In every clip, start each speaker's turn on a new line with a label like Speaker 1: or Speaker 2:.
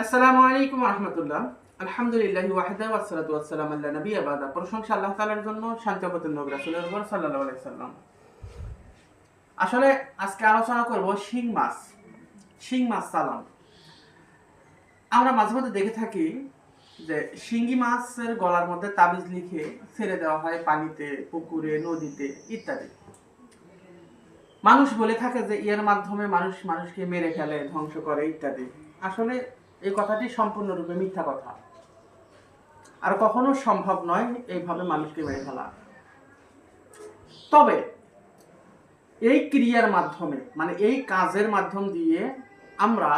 Speaker 1: আসসালামু আলাইকুম রহমতুল্লাহ। আলহামদুলিল্লাহি ওয়াহদা ওয়াসসালাতু ওয়াসসালামু আলা নাবিয়্যা বাদা। প্রশংসা আল্লাহ তাআলার জন্য, শান্তি ও নবী রাসূলের উপর সাল্লাল্লাহু আলাইহি সাল্লাম। আসলে আজকে আলোচনা করব শিং মাছ। শিং মাছ চালান। আমরা মাঝে মধ্যে দেখে থাকি যে শিঙ্গি মাছের গলার মধ্যে তাবিজ লিখে ছেড়ে দেওয়া হয় পানিতে, পুকুরে, নদীতে ইত্যাদি। মানুষ বলে থাকে যে এর মাধ্যমে মানুষকে মেরে ফেলে, ধ্বংস করে ইত্যাদি। আসলে এই কথাটি সম্পূর্ণরূপে মিথ্যা কথা। আর কখনো সম্ভব নয় এইভাবে মানুষকে মেরে ফেলা। তবে এই ক্রিয়ার মাধ্যমে, মানে এই কাজের মাধ্যম দিয়ে আমরা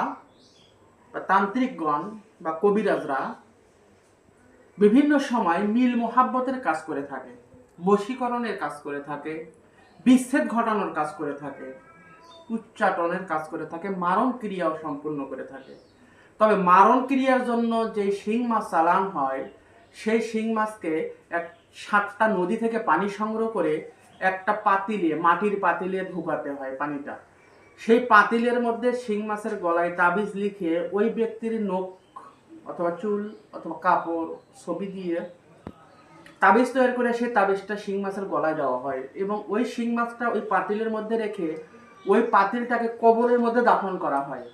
Speaker 1: তান্ত্রিকগণ বা কবিরাজরা বিভিন্ন সময় মিল মোহাব্বতের কাজ করে থাকে, বশীকরণের কাজ করে থাকে, বিচ্ছেদ ঘটানোর কাজ করে থাকে, উচ্চাটনের কাজ করে থাকে, মারণ ক্রিয়াও সম্পূর্ণ করে থাকে। তবে মারণ ক্রিয়ার জন্য যে শিং মাছ চালান হয়, সেই শিং মাছকে 7টা নদী থেকে পানি সংগ্রহ করে একটা পাতিলে, মাটির পাতিলে ঢুকাতে হয় পানিটা। সেই পাতিলের মধ্যে শিং মাছের গলায় তাবিজ লিখে ওই ব্যক্তির নখ অথবা চুল অথবা কাপড় ছবি দিয়ে তাবিজ তৈরি করে সেই তাবিজটা শিং মাছের গলায় দেওয়া হয় এবং ওই শিং মাছটা ওই পাতিলের মধ্যে রেখে ওই পাতিলটাকে কবরের মধ্যে দাফন করা হয়,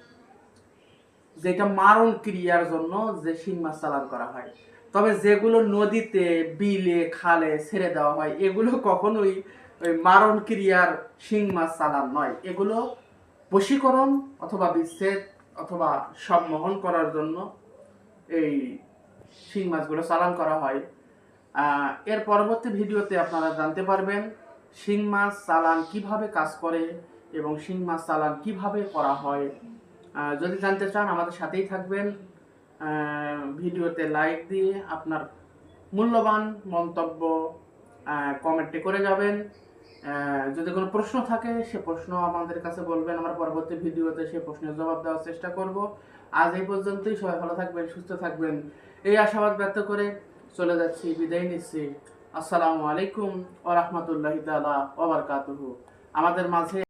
Speaker 1: যেটা মারণ ক্রিয়ার জন্য যে শিং মাছ চালান করা হয়। তবে যেগুলো নদীতে, বিলে, খালে ছেড়ে দেওয়া হয়, এগুলো কখনোই ওই মারণ ক্রিয়ার শিং মাছ চালান নয়। এগুলো বশীকরণ অথবা বিচ্ছেদ অথবা সম্মোহন করার জন্য এই শিং মাছগুলো চালান করা হয়। এর পরবর্তী ভিডিওতে আপনারা জানতে পারবেন শিং মাছ চালান কিভাবে কাজ করে এবং শিং মাছ চালান কিভাবে করা হয়। যদি জানতে চান আমাদের সাথেই থাকবেন। ভিডিওতে লাইক দিয়ে আপনার মূল্যবান মন্তব্য কমেন্টে করে যাবেন। যদি কোনো প্রশ্ন থাকে সে প্রশ্ন আমাদের কাছে বলবেন, আমরা পরবর্তী ভিডিওতে সেই প্রশ্নের জবাব দেওয়ার চেষ্টা করব। আজ এই পর্যন্তই। সবাই ভালো থাকবেন, সুস্থ থাকবেন, এই আশাবাদ ব্যক্ত করে চলে যাচ্ছি, বিদায় নিচ্ছি। আসসালামু আলাইকুম ওয়া রাহমাতুল্লাহি তাআলা ওয়া বারাকাতুহু। আমাদের মাঝে